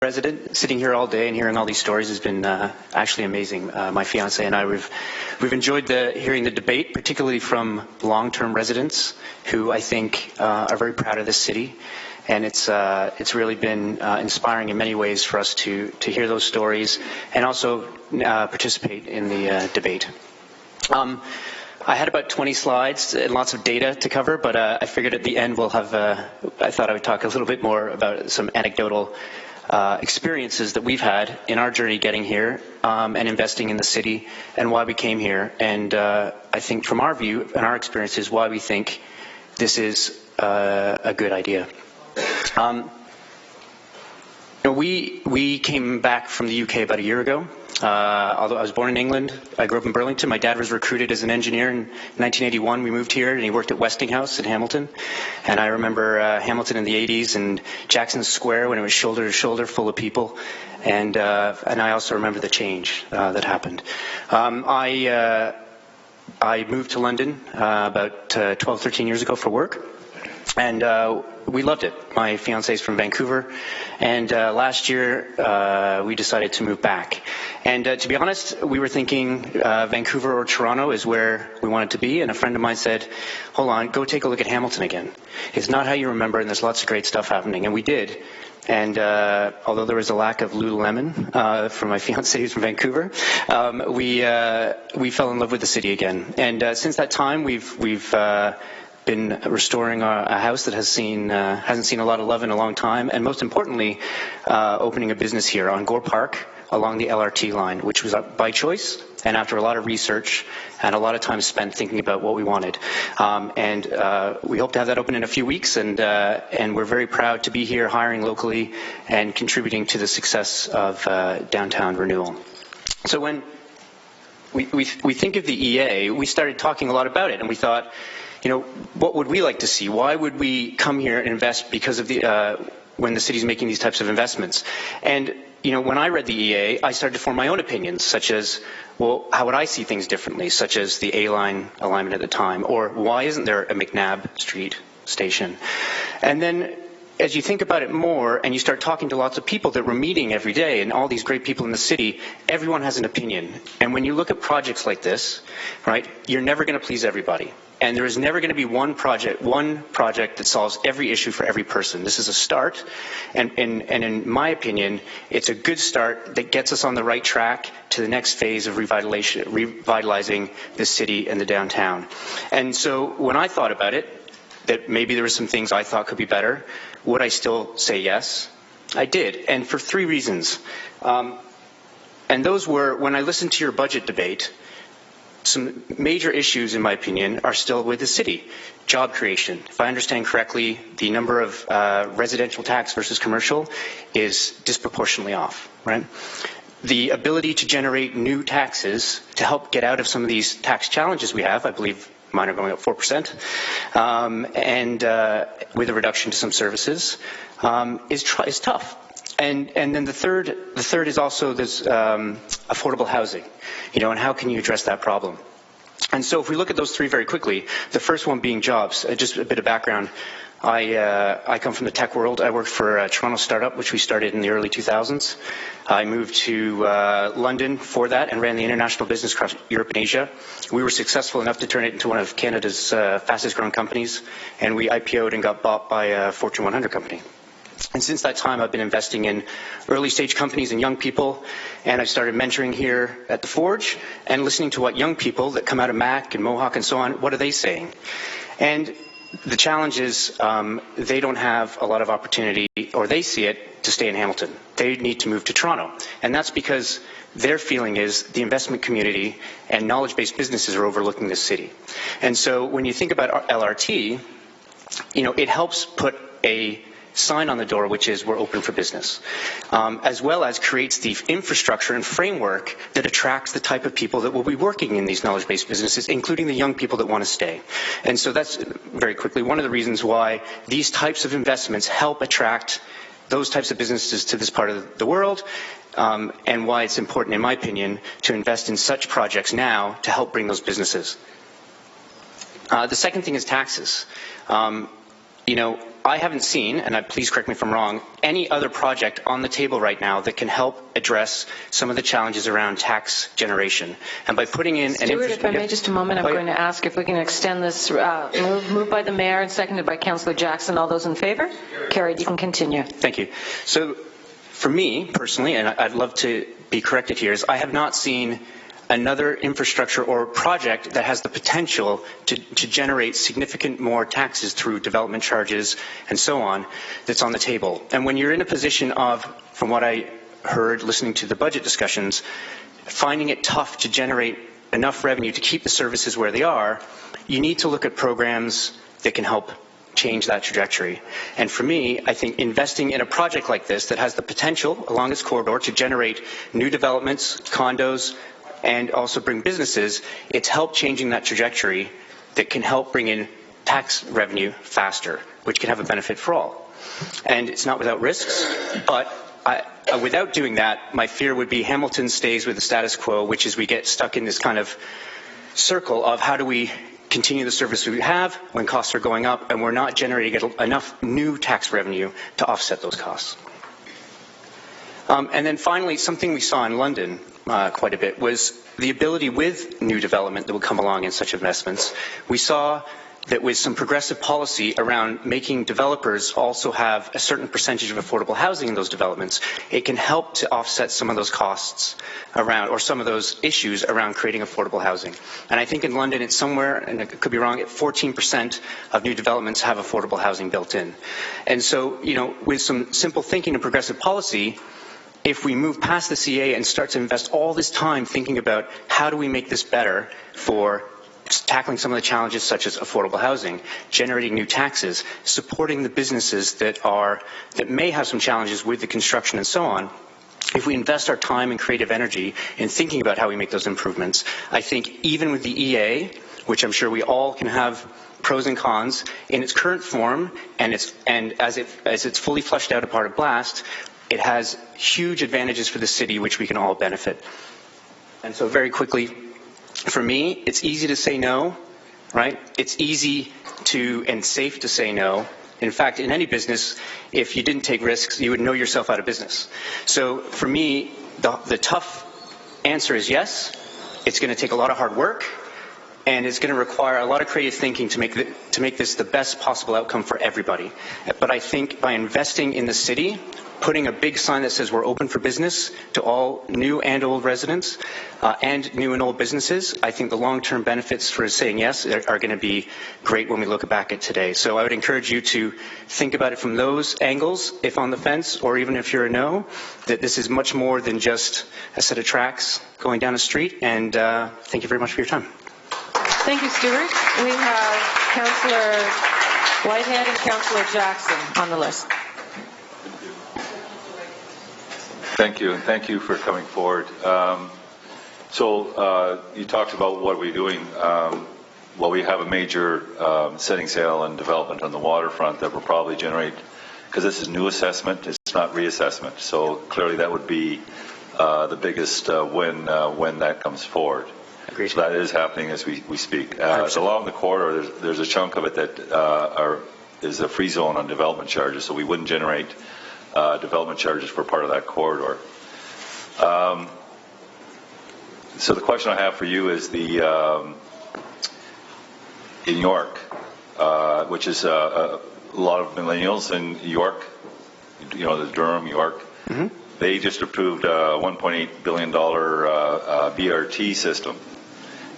resident. Sitting here all day and hearing all these stories has been actually amazing. My fiance and I, we've enjoyed hearing the debate, particularly from long-term residents who I think are very proud of this city. And it's really been inspiring in many ways for us to hear those stories and also participate in the debate. I had about 20 slides and lots of data to cover, but I figured at the end we'll have, I thought I would talk a little bit more about some anecdotal experiences that we've had in our journey getting here and investing in the city and why we came here. And I think from our view and our experiences, why we think this is a good idea. We came back from the UK about a year ago. Although I was born in England, I grew up in Burlington. My dad was recruited as an engineer in 1981. We moved here, and he worked at Westinghouse in Hamilton. And I remember Hamilton in the 80s and Jackson Square when it was shoulder to shoulder full of people. And I also remember the change that happened. I moved to London about 12, 13 years ago for work. And we loved it. My fiancé is from Vancouver, and last year we decided to move back. And to be honest, we were thinking Vancouver or Toronto is where we wanted to be, and a friend of mine said, hold on, go take a look at Hamilton again. It's not how you remember, and there's lots of great stuff happening, and we did. And although there was a lack of Lululemon from my fiancé who's from Vancouver, we fell in love with the city again. And since that time, we've been restoring a house that hasn't seen a lot of love in a long time, and most importantly, opening a business here on Gore Park along the LRT line, which was by choice and after a lot of research and a lot of time spent thinking about what we wanted. And we hope to have that open in a few weeks, and we're very proud to be here hiring locally and contributing to the success of downtown renewal. So when we think of the EA, we started talking a lot about it, and we thought, what would we like to see? Why would we come here and invest because of when the city's making these types of investments? And, when I read the EA, I started to form my own opinions, such as, well, how would I see things differently, such as the A-line alignment at the time, or why isn't there a McNabb Street station? And then as you think about it more and you start talking to lots of people that we're meeting every day and all these great people in the city, everyone has an opinion. And when you look at projects like this, right, you're never going to please everybody. And there is never going to be one project that solves every issue for every person. This is a start, and in my opinion, it's a good start that gets us on the right track to the next phase of revitalizing the city and the downtown. And so when I thought about it, that maybe there were some things I thought could be better, would I still say yes? I did, and for three reasons. And those were, when I listened to your budget debate, some major issues, in my opinion, are still with the city. Job creation. If I understand correctly, the number of residential tax versus commercial is disproportionately off, right? The ability to generate new taxes to help get out of some of these tax challenges we have, I believe mine are going up 4%, and with a reduction to some services, is tough. And then the third is also this affordable housing, and how can you address that problem? And so if we look at those three very quickly, the first one being jobs, just a bit of background. I come from the tech world. I worked for a Toronto startup, which we started in the early 2000s. I moved to London for that and ran the international business across Europe and Asia. We were successful enough to turn it into one of Canada's fastest growing companies, and we IPO'd and got bought by a Fortune 100 company. And since that time, I've been investing in early stage companies and young people, and I've started mentoring here at the Forge and listening to what young people that come out of Mac and Mohawk and so on, what are they saying? And the challenge is they don't have a lot of opportunity, or they see it, to stay in Hamilton. They need to move to Toronto. And that's because their feeling is the investment community and knowledge-based businesses are overlooking this city. And so when you think about LRT, it helps put a sign on the door, which is we're open for business, as well as creates the infrastructure and framework that attracts the type of people that will be working in these knowledge-based businesses, including the young people that want to stay. And so that's, very quickly, one of the reasons why these types of investments help attract those types of businesses to this part of the world, and why it's important, in my opinion, to invest in such projects now to help bring those businesses. The second thing is taxes. I haven't seen, and please correct me if I'm wrong, any other project on the table right now that can help address some of the challenges around tax generation. And by putting in Stuart, if I may, just a moment, I'm going to ask if we can extend this moved by the Mayor and seconded by Councillor Jackson. All those in favour? Carried. You can continue. Thank you. So for me personally, and I'd love to be corrected here, is I have not seen another infrastructure or project that has the potential to generate significant more taxes through development charges and so on that's on the table. And when you're in a position of, from what I heard listening to the budget discussions, finding it tough to generate enough revenue to keep the services where they are, you need to look at programs that can help change that trajectory. And for me, I think investing in a project like this that has the potential along this corridor to generate new developments, condos, and also bring businesses, it's help changing that trajectory that can help bring in tax revenue faster, which can have a benefit for all. And it's not without risks, but without doing that, my fear would be Hamilton stays with the status quo, which is we get stuck in this kind of circle of how do we continue the service we have when costs are going up and we're not generating enough new tax revenue to offset those costs. And then finally, something we saw in London quite a bit was the ability with new development that would come along in such investments. We saw that with some progressive policy around making developers also have a certain percentage of affordable housing in those developments, it can help to offset some of those costs around, or some of those issues around creating affordable housing. And I think in London it's somewhere, and I could be wrong, at 14% of new developments have affordable housing built in. And so, you know, with some simple thinking and progressive policy, if we move past the CA and start to invest all this time thinking about how do we make this better for tackling some of the challenges such as affordable housing, generating new taxes, supporting the businesses that may have some challenges with the construction and so on, if we invest our time and creative energy in thinking about how we make those improvements, I think even with the EA, which I'm sure we all can have pros and cons, in its current form and as it's fully fleshed out a part of BLAST, it has huge advantages for the city which we can all benefit. And so very quickly, for me, it's easy to say no, right? It's easy to and safe to say no. In fact, in any business, if you didn't take risks, you would know yourself out of business. So for me, the tough answer is yes. It's going to take a lot of hard work, and it's going to require a lot of creative thinking to make this the best possible outcome for everybody. But I think by investing in the city, putting a big sign that says we're open for business to all new and old residents and new and old businesses, I think the long-term benefits for saying yes are going to be great when we look back at today. So I would encourage you to think about it from those angles, if on the fence, or even if you're a no, that this is much more than just a set of tracks going down a street. And thank you very much for your time. Thank you, Stuart. We have Councillor Whitehead and Councillor Jackson on the list. Thank you, and thank you for coming forward. You talked about what we're doing. Well, we have a major setting sail and development on the waterfront that will probably generate, because this is new assessment, it's not reassessment. So clearly that would be the biggest win when that comes forward. Agreed. So that is happening as we speak. Along the corridor, there's a chunk of it that is a free zone on development charges, so we wouldn't generate development charges for part of that corridor. So the question I have for you is in York, which is a lot of millennials in York, you know, the Durham, York, they just approved a $1.8 billion BRT system.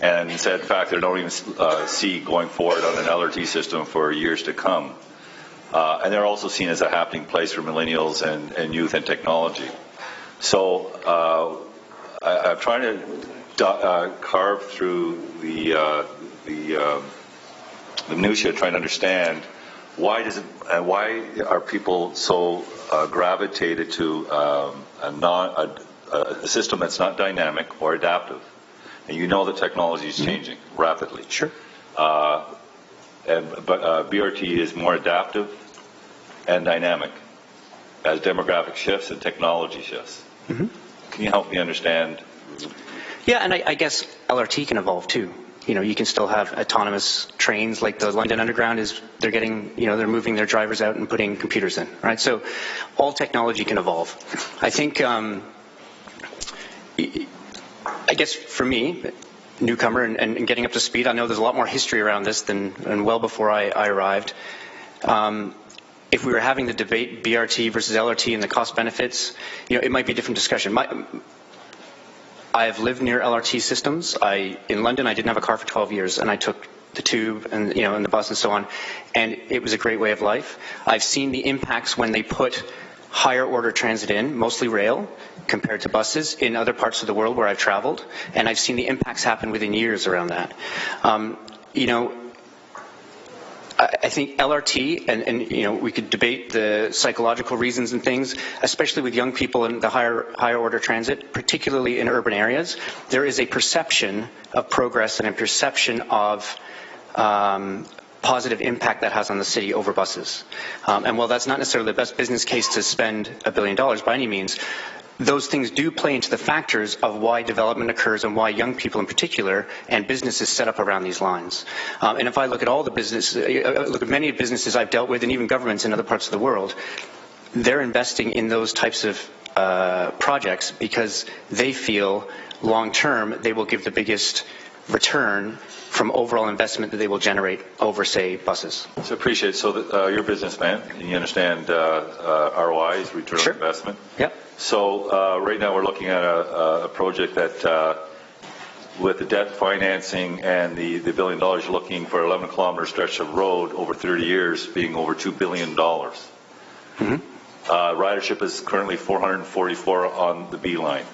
And said, in fact, they don't even see going forward on an LRT system for years to come. And they're also seen as a happening place for millennials and youth and technology. So I'm trying to carve through the minutiae, trying to understand why are people so gravitated to a system that's not dynamic or adaptive. And you know the technology is changing rapidly. Sure. But BRT is more adaptive and dynamic as demographic shifts and technology shifts. Can you help me understand? Yeah, and I guess LRT can evolve too. you can still have autonomous trains like the London Underground is. They're getting, they're moving their drivers out and putting computers in, right? So all technology can evolve. I think, I guess for me, newcomer and getting up to speed, I know there's a lot more history around this than well before I arrived. If we were having the debate BRT versus LRT and the cost benefits, it might be a different discussion. I've lived near LRT systems. In London, I didn't have a car for 12 years, and I took the tube and and the bus and so on, and it was a great way of life. I've seen the impacts when they put higher order transit in, mostly rail, compared to buses in other parts of the world where I've traveled, and I've seen the impacts happen within years around that. I think LRT, and we could debate the psychological reasons and things, especially with young people in the higher order transit, particularly in urban areas. There is a perception of progress and a perception of positive impact that has on the city over buses. And while that's not necessarily the best business case to spend $1 billion by any means, those things do play into the factors of why development occurs and why young people in particular and businesses set up around these lines. And if I look at all the businesses, look at many businesses I've dealt with and even governments in other parts of the world, they're investing in those types of projects because they feel long term they will give the biggest return from overall investment that they will generate over, say, buses. So appreciate it. So you're a businessman and you understand ROIs, return on investment. Yep. So right now we're looking at a project that with the debt financing and the $1 billion, you're looking for 11-kilometer stretch of road over 30 years being over $2 billion. Mm-hmm. Ridership is currently 444 on the B line.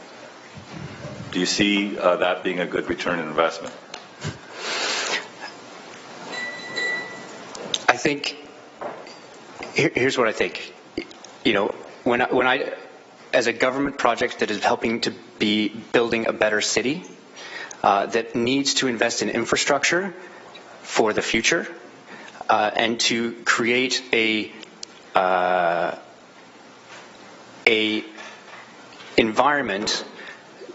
Do you see that being a good return on investment? I think, here's what I think. When I, as a government project that is helping to be building a better city, that needs to invest in infrastructure for the future, and to create a environment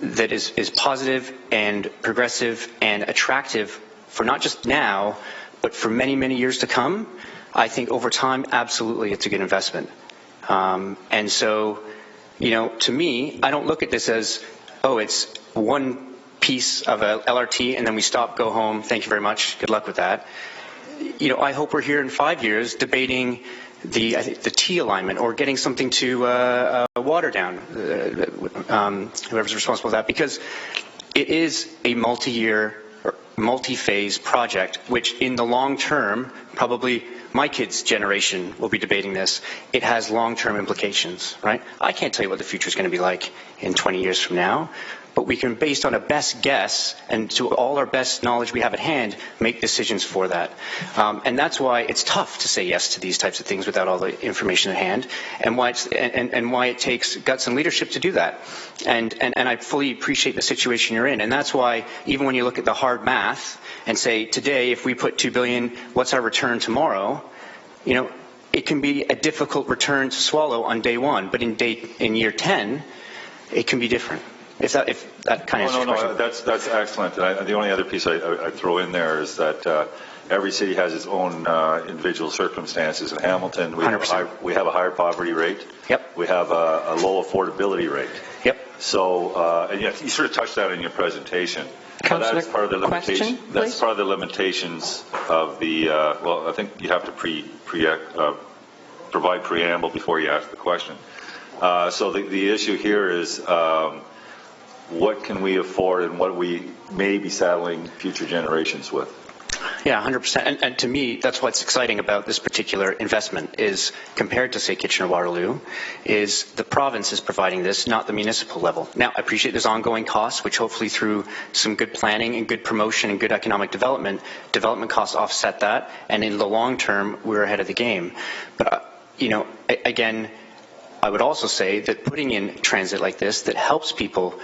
that is positive and progressive and attractive for not just now, but for many, many years to come, I think over time, absolutely, it's a good investment. And so, to me, I don't look at this as, it's one piece of a LRT and then we stop, go home, thank you very much, good luck with that. I hope we're here in 5 years debating the T alignment or getting something to water down, whoever's responsible for that, because it is a multi-year, multi-phase project, which in the long term, probably my kids' generation will be debating this. It has long-term implications, right? I can't tell you what the future is going to be like in 20 years from now, but we can, based on a best guess and to all our best knowledge we have at hand, make decisions for that. And that's why it's tough to say yes to these types of things without all the information at hand, and why it takes guts and leadership to do that. And I fully appreciate the situation you're in. And that's why even when you look at the hard math and say, today, if we put $2 billion, what's our return tomorrow? It can be a difficult return to swallow on day one, but in year 10, it can be different. If that kind of answers your question. That's excellent. And the only other piece I throw in there is that every city has its own individual circumstances. In Hamilton, we have a higher poverty rate. Yep. We have a low affordability rate. Yep. So, and you sort of touched that in your presentation. Councillor, that's part of the limitation. Question, that's part of the limitations of the. Well, I think you have to provide preamble before you ask the question. So the issue here is. What can we afford and what we may be saddling future generations with? Yeah, 100%. And to me, that's what's exciting about this particular investment is, compared to, say, Kitchener-Waterloo, is the province is providing this, not the municipal level. Now, I appreciate there's ongoing costs, which hopefully through some good planning and good promotion and good economic development costs offset that. And in the long term, we're ahead of the game. But, again, I would also say that putting in transit like this that helps people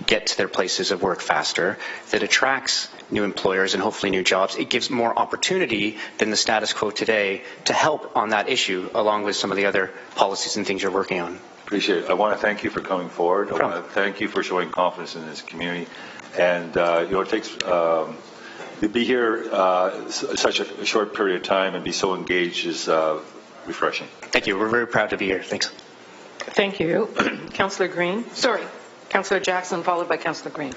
get to their places of work faster, that attracts new employers and hopefully new jobs, it gives more opportunity than the status quo today to help on that issue, along with some of the other policies and things you're working on. Appreciate it. I want to thank you for coming forward. I want to thank you for showing confidence in this community. And, it takes To be here such a short period of time and be so engaged is refreshing. Thank you. We're very proud to be here. Thanks. Thank you. Councillor Green. Sorry, Councillor Jackson, followed by Councillor Green.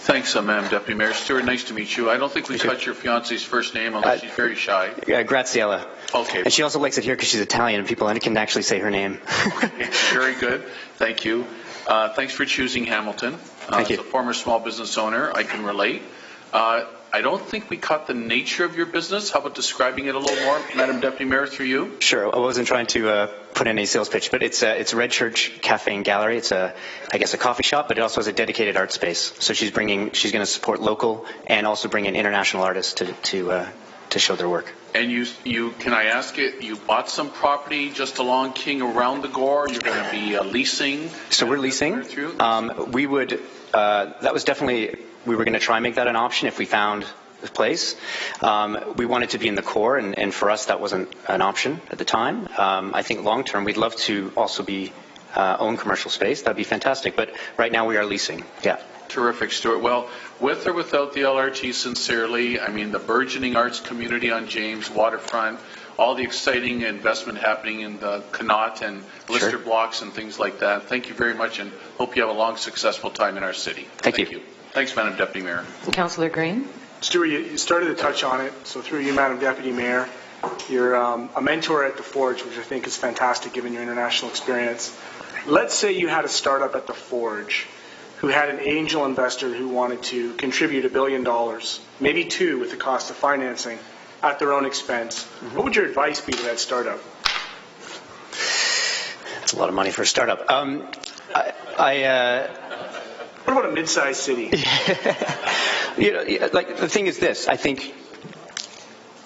Thanks, Madam Deputy Mayor. Stuart, nice to meet you. I don't think we caught your fiance's first name unless she's very shy. Graziella. Okay. And she also likes it here because she's Italian and people can actually say her name. Okay, very good. Thank you. Thanks for choosing Hamilton. Thank you. As a former small business owner, I can relate. I don't think we caught the nature of your business. How about describing it a little more, Madam Deputy Mayor, through you? Sure. I wasn't trying to put in a sales pitch, but it's Red Church Cafe and Gallery. It's I guess a coffee shop, but it also has a dedicated art space. So she's going to support local and also bring in international artists to show their work. And you can I ask it? You bought some property just along King around the Gore. You're going to be leasing. So we're leasing. We would. That was definitely. We were going to try and make that an option if we found a place. We wanted to be in the core, and for us that wasn't an option at the time. I think long term we'd love to also be own commercial space. That'd be fantastic. But right now we are leasing. Yeah. Terrific, Stuart. Well, with or without the LRT, sincerely, I mean the burgeoning arts community on James waterfront, all the exciting investment happening in the Connaught and Lister blocks and things like that. Thank you very much, and hope you have a long, successful time in our city. Thank you. Thanks, Madam Deputy Mayor. Councillor Green. Stuart, you started to touch on it, so through you, Madam Deputy Mayor, you're a mentor at the Forge, which I think is fantastic given your international experience. Let's say you had a startup at the Forge who had an angel investor who wanted to contribute $1 billion, maybe $2 with the cost of financing, at their own expense. What would your advice be to that startup? That's a lot of money for a startup. What about a mid-sized city? The thing is this. I think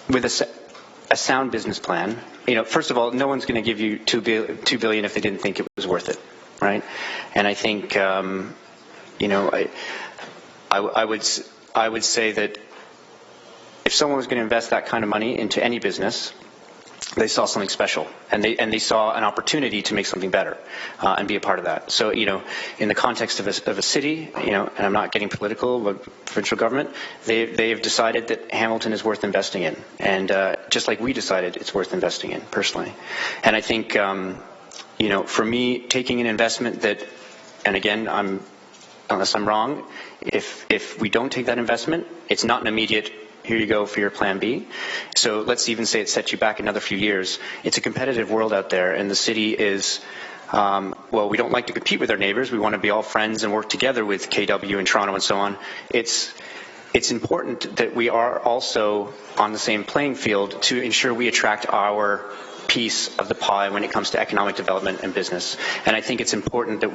with a sound business plan, first of all, no one's going to give you $2 billion if they didn't think it was worth it, right? And I think, I would say that if someone was going to invest that kind of money into any business, they saw something special, and they saw an opportunity to make something better and be a part of that. So, in the context of a city, and I'm not getting political, but provincial government, they have decided that Hamilton is worth investing in, and just like we decided it's worth investing in personally. And I think, for me, taking an investment that, and again, unless I'm wrong, if we don't take that investment, it's not an immediate. Here you go for your plan B. So let's even say it sets you back another few years. It's a competitive world out there, and the city is, we don't like to compete with our neighbors. We want to be all friends and work together with KW and Toronto and so on. It's important that we are also on the same playing field to ensure we attract our piece of the pie when it comes to economic development and business. And I think it's important that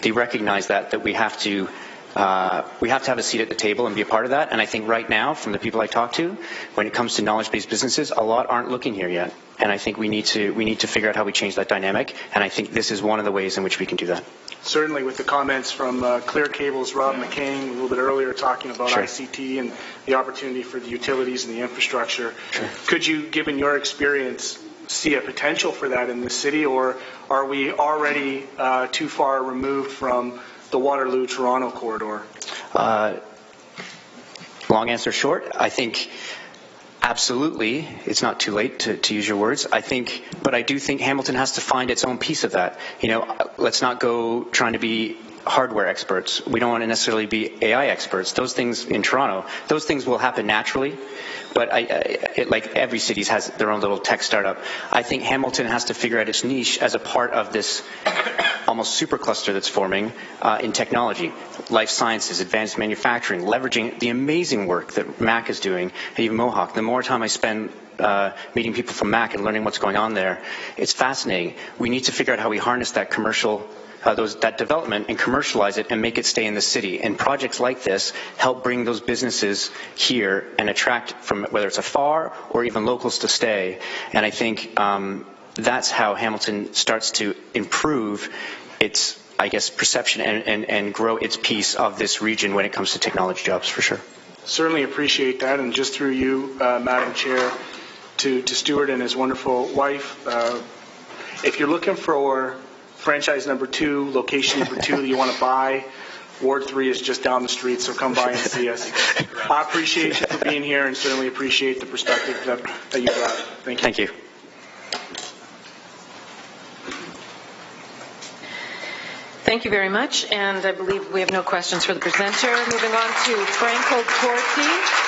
they recognize that we have to have a seat at the table and be a part of that. And I think right now, from the people I talk to, when it comes to knowledge-based businesses, a lot aren't looking here yet. And I think we need to figure out how we change that dynamic. And I think this is one of the ways in which we can do that. Certainly, with the comments from Clear Cable's Rob McCain a little bit earlier talking about ICT and the opportunity for the utilities and the infrastructure. Could you, given your experience, see a potential for that in this city, or are we already too far removed from the Waterloo-Toronto corridor? Long answer short, I think absolutely it's not too late to use your words. But I do think Hamilton has to find its own piece of that. Let's not go trying to be hardware experts. We don't want to necessarily be AI experts. Those things in Toronto, those things will happen naturally. But like every city has their own little tech startup. I think Hamilton has to figure out its niche as a part of this almost supercluster that's forming in technology, life sciences, advanced manufacturing, leveraging the amazing work that Mac is doing, and even Mohawk. The more time I spend meeting people from Mac and learning what's going on there, it's fascinating. We need to figure out how we harness that commercial that development and commercialize it and make it stay in the city. And projects like this help bring those businesses here and attract from whether it's afar or even locals to stay. And I think that's how Hamilton starts to improve its, perception and grow its piece of this region when it comes to technology jobs, for sure. Certainly appreciate that. And just through you, Madam Chair, to Stuart and his wonderful wife, if you're looking for franchise number 2, location number 2 that you want to buy, Ward 3 is just down the street, so come by and see us. I appreciate you for being here and certainly appreciate the perspective that you brought. Thank you. Thank you. Thank you very much, and I believe we have no questions for the presenter. Moving on to Franco Torti.